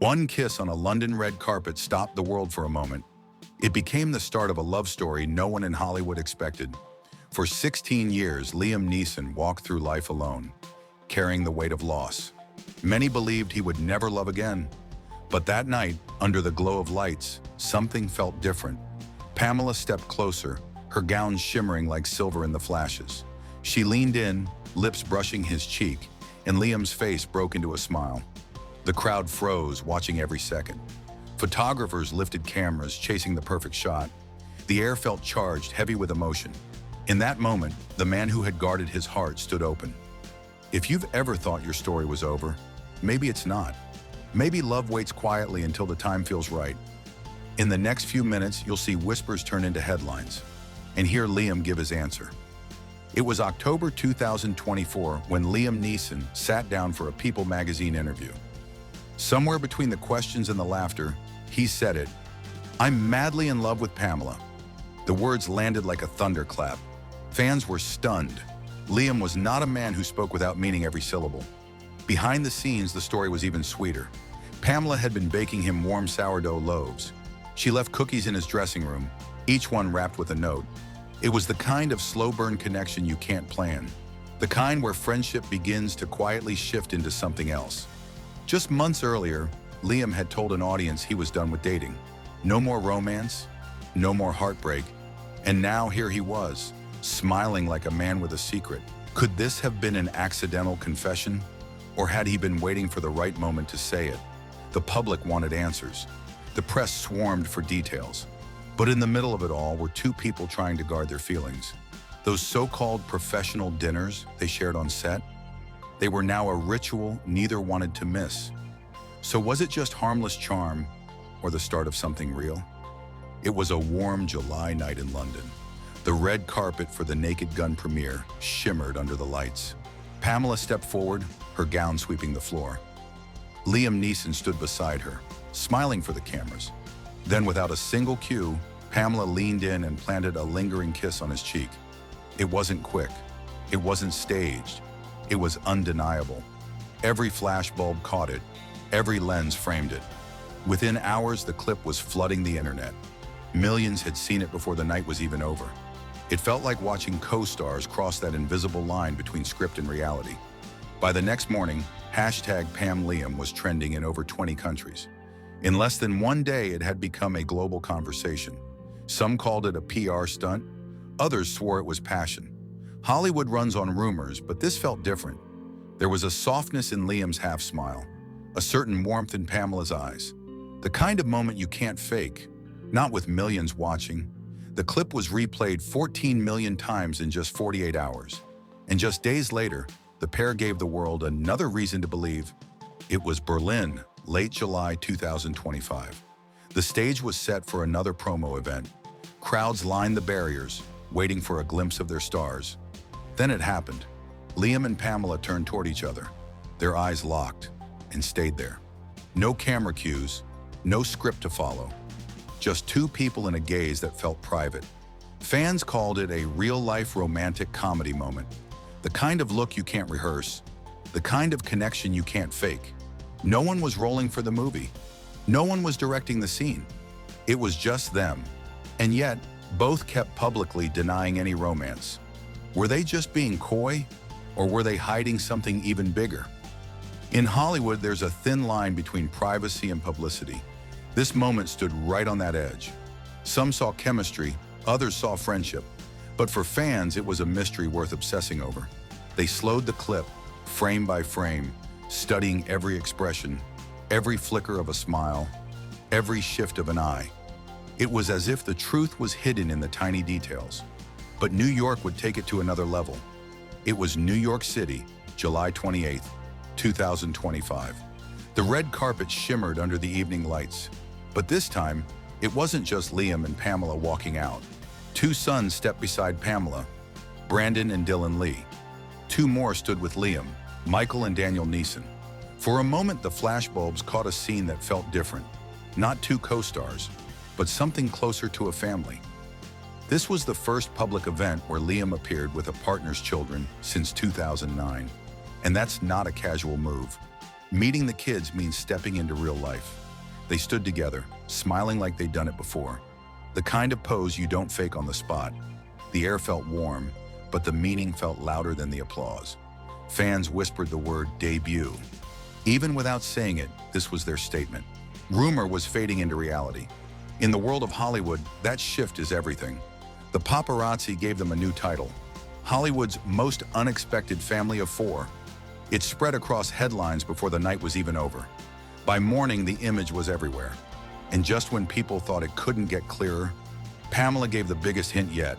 One kiss on a London red carpet stopped the world for a moment. It became the start of a love story no one in Hollywood expected. For 16 years, Liam Neeson walked through life alone, carrying the weight of loss. Many believed he would never love again. But that night, under the glow of lights, something felt different. Pamela stepped closer, her gown shimmering like silver in the flashes. She leaned in, lips brushing his cheek, and Liam's face broke into a smile. The crowd froze, watching every second. Photographers lifted cameras, chasing the perfect shot. The air felt charged, heavy with emotion. In that moment, the man who had guarded his heart stood open. If you've ever thought your story was over, maybe it's not. Maybe love waits quietly until the time feels right. In the next few minutes, you'll see whispers turn into headlines, and hear Liam give his answer. It was October 2024 when Liam Neeson sat down for a People magazine interview. Somewhere between the questions and the laughter, he said it. "I'm madly in love with Pamela." The words landed like a thunderclap. Fans were stunned. Liam was not a man who spoke without meaning every syllable. Behind the scenes, the story was even sweeter. Pamela had been baking him warm sourdough loaves. She left cookies in his dressing room, each one wrapped with a note. It was the kind of slow-burn connection you can't plan. The kind where friendship begins to quietly shift into something else. Just months earlier, Liam had told an audience he was done with dating. No more romance, no more heartbreak. And now here he was, smiling like a man with a secret. Could this have been an accidental confession? Or had he been waiting for the right moment to say it? The public wanted answers. The press swarmed for details. But in the middle of it all were two people trying to guard their feelings. Those so-called professional dinners they shared on set, they were now a ritual neither wanted to miss. So was it just harmless charm or the start of something real? It was a warm July night in London. The red carpet for the Naked Gun premiere shimmered under the lights. Pamela stepped forward, her gown sweeping the floor. Liam Neeson stood beside her, smiling for the cameras. Then, without a single cue, Pamela leaned in and planted a lingering kiss on his cheek. It wasn't quick. It wasn't staged. It was undeniable. Every flashbulb caught it. Every lens framed it. Within hours, the clip was flooding the internet. Millions had seen it before the night was even over. It felt like watching co-stars cross that invisible line between script and reality. By the next morning, #PamLiam was trending in over 20 countries. In less than one day, it had become a global conversation. Some called it a PR stunt. Others swore it was passion. Hollywood runs on rumors, but this felt different. There was a softness in Liam's half-smile, a certain warmth in Pamela's eyes. The kind of moment you can't fake, not with millions watching. The clip was replayed 14 million times in just 48 hours. And just days later, the pair gave the world another reason to believe. It was Berlin, late July 2025. The stage was set for another promo event. Crowds lined the barriers, waiting for a glimpse of their stars. Then it happened. Liam and Pamela turned toward each other, their eyes locked, and stayed there. No camera cues, no script to follow. Just two people in a gaze that felt private. Fans called it a real-life romantic comedy moment. The kind of look you can't rehearse, the kind of connection you can't fake. No one was rolling for the movie. No one was directing the scene. It was just them. And yet, both kept publicly denying any romance. Were they just being coy, or were they hiding something even bigger? In Hollywood, there's a thin line between privacy and publicity. This moment stood right on that edge. Some saw chemistry, others saw friendship. But for fans, it was a mystery worth obsessing over. They slowed the clip, frame by frame, studying every expression, every flicker of a smile, every shift of an eye. It was as if the truth was hidden in the tiny details. But New York would take it to another level. It was New York City, July 28, 2025. The red carpet shimmered under the evening lights. But this time, it wasn't just Liam and Pamela walking out. Two sons stepped beside Pamela, Brandon and Dylan Lee. Two more stood with Liam, Michael and Daniel Neeson. For a moment, the flashbulbs caught a scene that felt different. Not two co-stars, but something closer to a family. This was the first public event where Liam appeared with a partner's children since 2009. And that's not a casual move. Meeting the kids means stepping into real life. They stood together, smiling like they'd done it before. The kind of pose you don't fake on the spot. The air felt warm, but the meaning felt louder than the applause. Fans whispered the word debut. Even without saying it, this was their statement. Rumor was fading into reality. In the world of Hollywood, that shift is everything. The paparazzi gave them a new title, Hollywood's most unexpected family of four. It spread across headlines before the night was even over. By morning, the image was everywhere. And just when people thought it couldn't get clearer, Pamela gave the biggest hint yet.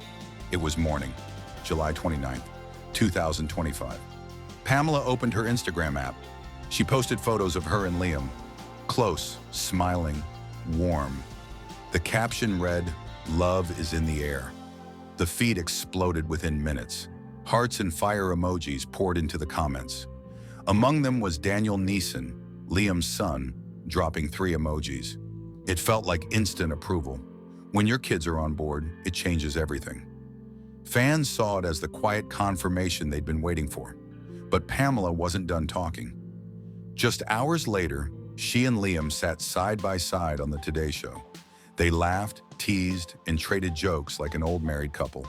It was morning, July 29th, 2025. Pamela opened her Instagram app. She posted photos of her and Liam, close, smiling, warm. The caption read, "Love is in the air." The feed exploded within minutes. Hearts and fire emojis poured into the comments. Among them was Daniel Neeson, Liam's son, dropping 3 emojis. It felt like instant approval. When your kids are on board, it changes everything. Fans saw it as the quiet confirmation they'd been waiting for. But Pamela wasn't done talking. Just hours later, she and Liam sat side by side on the Today Show. They laughed, teased, and traded jokes like an old married couple.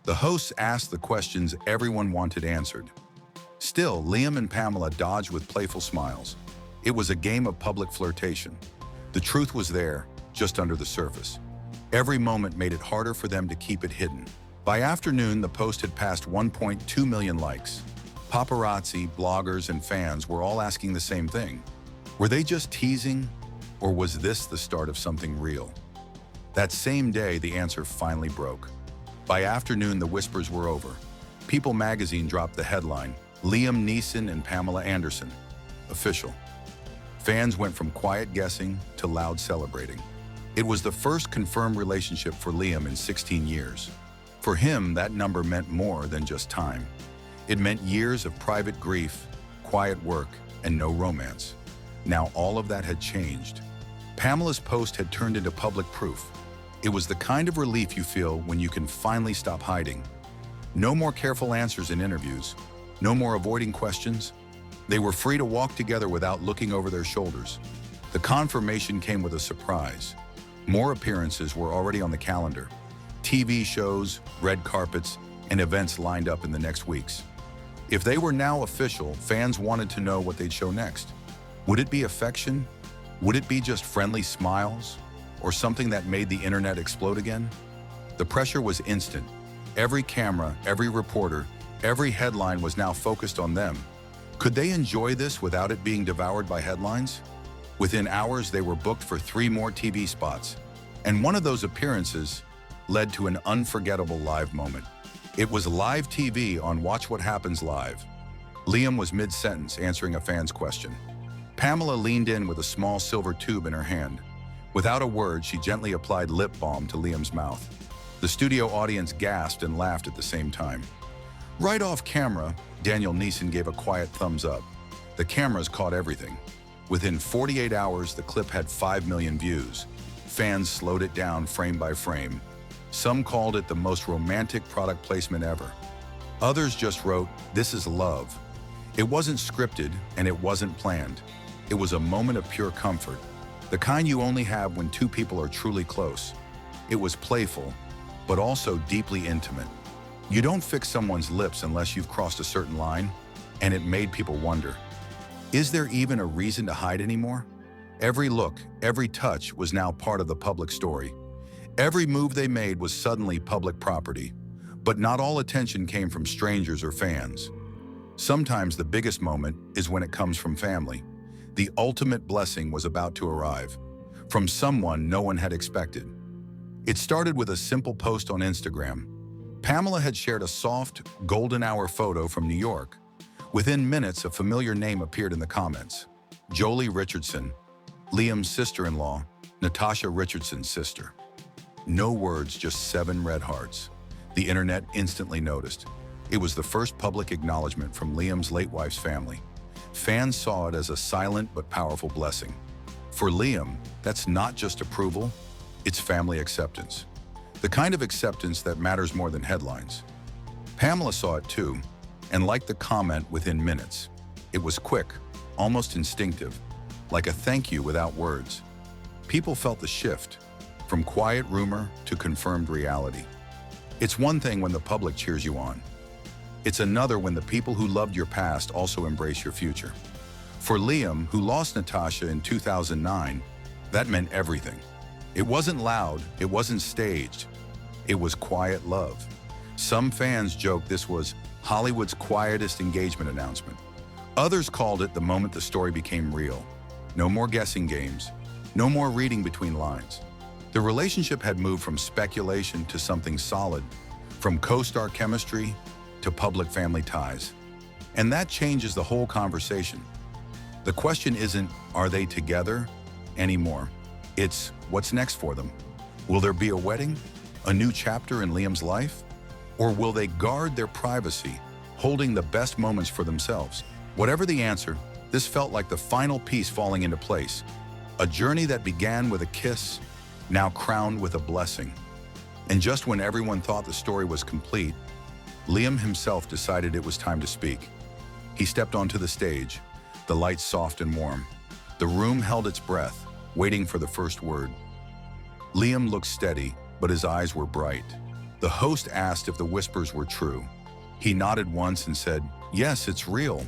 The hosts asked the questions everyone wanted answered. Still, Liam and Pamela dodged with playful smiles. It was a game of public flirtation. The truth was there, just under the surface. Every moment made it harder for them to keep it hidden. By afternoon, the post had passed 1.2 million likes. Paparazzi, bloggers, and fans were all asking the same thing. Were they just teasing, or was this the start of something real? That same day, the answer finally broke. By afternoon, the whispers were over. People magazine dropped the headline, "Liam Neeson and Pamela Anderson, official." Fans went from quiet guessing to loud celebrating. It was the first confirmed relationship for Liam in 16 years. For him, that number meant more than just time. It meant years of private grief, quiet work, and no romance. Now all of that had changed. Pamela's post had turned into public proof. It was the kind of relief you feel when you can finally stop hiding. No more careful answers in interviews. No more avoiding questions. They were free to walk together without looking over their shoulders. The confirmation came with a surprise. More appearances were already on the calendar. TV shows, red carpets, and events lined up in the next weeks. If they were now official, fans wanted to know what they'd show next. Would it be affection? Would it be just friendly smiles? Or something that made the internet explode again? The pressure was instant. Every camera, every reporter, every headline was now focused on them. Could they enjoy this without it being devoured by headlines? Within hours, they were booked for 3 more TV spots. And one of those appearances led to an unforgettable live moment. It was live TV on Watch What Happens Live. Liam was mid-sentence answering a fan's question. Pamela leaned in with a small silver tube in her hand. Without a word, she gently applied lip balm to Liam's mouth. The studio audience gasped and laughed at the same time. Right off camera, Daniel Neeson gave a quiet thumbs up. The cameras caught everything. Within 48 hours, the clip had 5 million views. Fans slowed it down frame by frame. Some called it the most romantic product placement ever. Others just wrote, "This is love." It wasn't scripted and it wasn't planned. It was a moment of pure comfort, the kind you only have when 2 people are truly close. It was playful, but also deeply intimate. You don't fix someone's lips unless you've crossed a certain line, and it made people wonder, is there even a reason to hide anymore? Every look, every touch was now part of the public story. Every move they made was suddenly public property, but not all attention came from strangers or fans. Sometimes the biggest moment is when it comes from family. The ultimate blessing was about to arrive, from someone no one had expected. It started with a simple post on Instagram. Pamela had shared a soft, golden hour photo from New York. Within minutes, a familiar name appeared in the comments. Jolie Richardson, Liam's sister-in-law, Natasha Richardson's sister. No words, just 7 red hearts. The internet instantly noticed. It was the first public acknowledgement from Liam's late wife's family. Fans saw it as a silent but powerful blessing. For Liam, that's not just approval, it's family acceptance. The kind of acceptance that matters more than headlines. Pamela saw it too, and liked the comment within minutes. It was quick, almost instinctive, like a thank you without words. People felt the shift, from quiet rumor to confirmed reality. It's one thing when the public cheers you on. It's another when the people who loved your past also embrace your future. For Liam, who lost Natasha in 2009, that meant everything. It wasn't loud, it wasn't staged. It was quiet love. Some fans joked this was Hollywood's quietest engagement announcement. Others called it the moment the story became real. No more guessing games, no more reading between lines. The relationship had moved from speculation to something solid, from co-star chemistry to public family ties. And that changes the whole conversation. The question isn't, are they together anymore? It's, what's next for them? Will there be a wedding? A new chapter in Liam's life? Or will they guard their privacy, holding the best moments for themselves? Whatever the answer, this felt like the final piece falling into place. A journey that began with a kiss, now crowned with a blessing. And just when everyone thought the story was complete, Liam himself decided it was time to speak. He stepped onto the stage, the lights soft and warm. The room held its breath, waiting for the first word. Liam looked steady, but his eyes were bright. The host asked if the whispers were true. He nodded once and said, "Yes, it's real."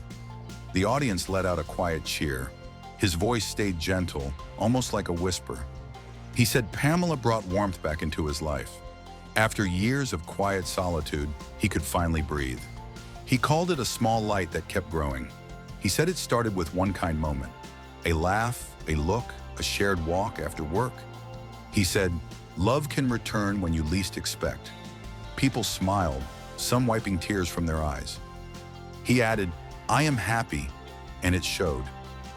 The audience let out a quiet cheer. His voice stayed gentle, almost like a whisper. He said Pamela brought warmth back into his life. After years of quiet solitude, he could finally breathe. He called it a small light that kept growing. He said it started with one kind moment, a laugh, a look, a shared walk after work. He said, love can return when you least expect. People smiled, some wiping tears from their eyes. He added, I am happy, and it showed.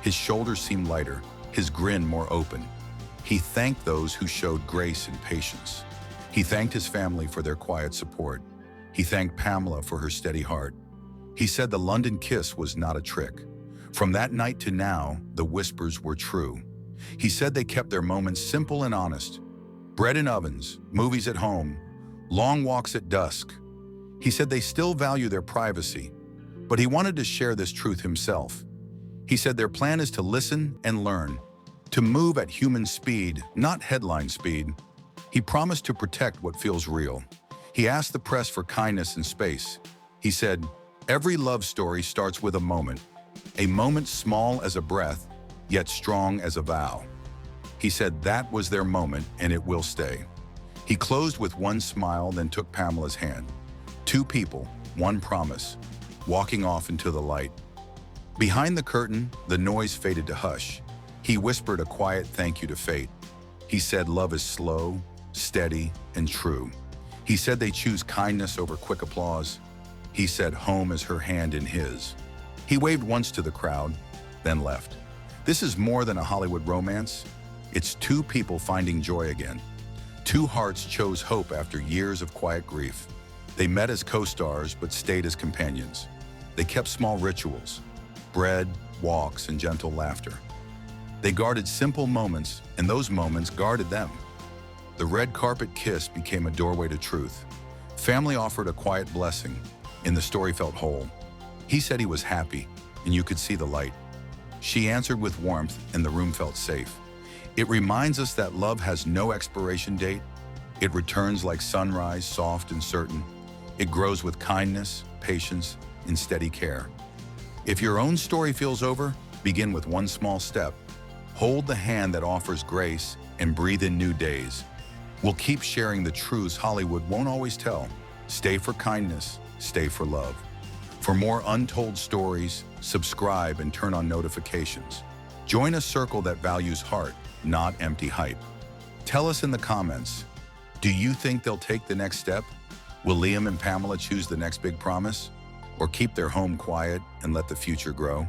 His shoulders seemed lighter, his grin more open. He thanked those who showed grace and patience. He thanked his family for their quiet support. He thanked Pamela for her steady heart. He said the London kiss was not a trick. From that night to now, the whispers were true. He said they kept their moments simple and honest. Bread in ovens, movies at home, long walks at dusk. He said they still value their privacy, but he wanted to share this truth himself. He said their plan is to listen and learn, to move at human speed, not headline speed. He promised to protect what feels real. He asked the press for kindness and space. He said, every love story starts with a moment small as a breath, yet strong as a vow. He said that was their moment and it will stay. He closed with one smile, then took Pamela's hand. Two people, one promise, walking off into the light. Behind the curtain, the noise faded to hush. He whispered a quiet thank you to fate. He said love is slow, steady, and true. He said they choose kindness over quick applause. He said home is her hand in his. He waved once to the crowd, then left. This is more than a Hollywood romance. It's two people finding joy again. Two hearts chose hope after years of quiet grief. They met as co-stars but stayed as companions. They kept small rituals, bread, walks, and gentle laughter. They guarded simple moments, and those moments guarded them. The red carpet kiss became a doorway to truth. Family offered a quiet blessing, and the story felt whole. He said he was happy, and you could see the light. She answered with warmth, and the room felt safe. It reminds us that love has no expiration date. It returns like sunrise, soft and certain. It grows with kindness, patience, and steady care. If your own story feels over, begin with one small step. Hold the hand that offers grace and breathe in new days. We'll keep sharing the truths Hollywood won't always tell. Stay for kindness, stay for love. For more untold stories, subscribe and turn on notifications. Join a circle that values heart, not empty hype. Tell us in the comments, do you think they'll take the next step? Will Liam and Pamela choose the next big promise? Or keep their home quiet and let the future grow?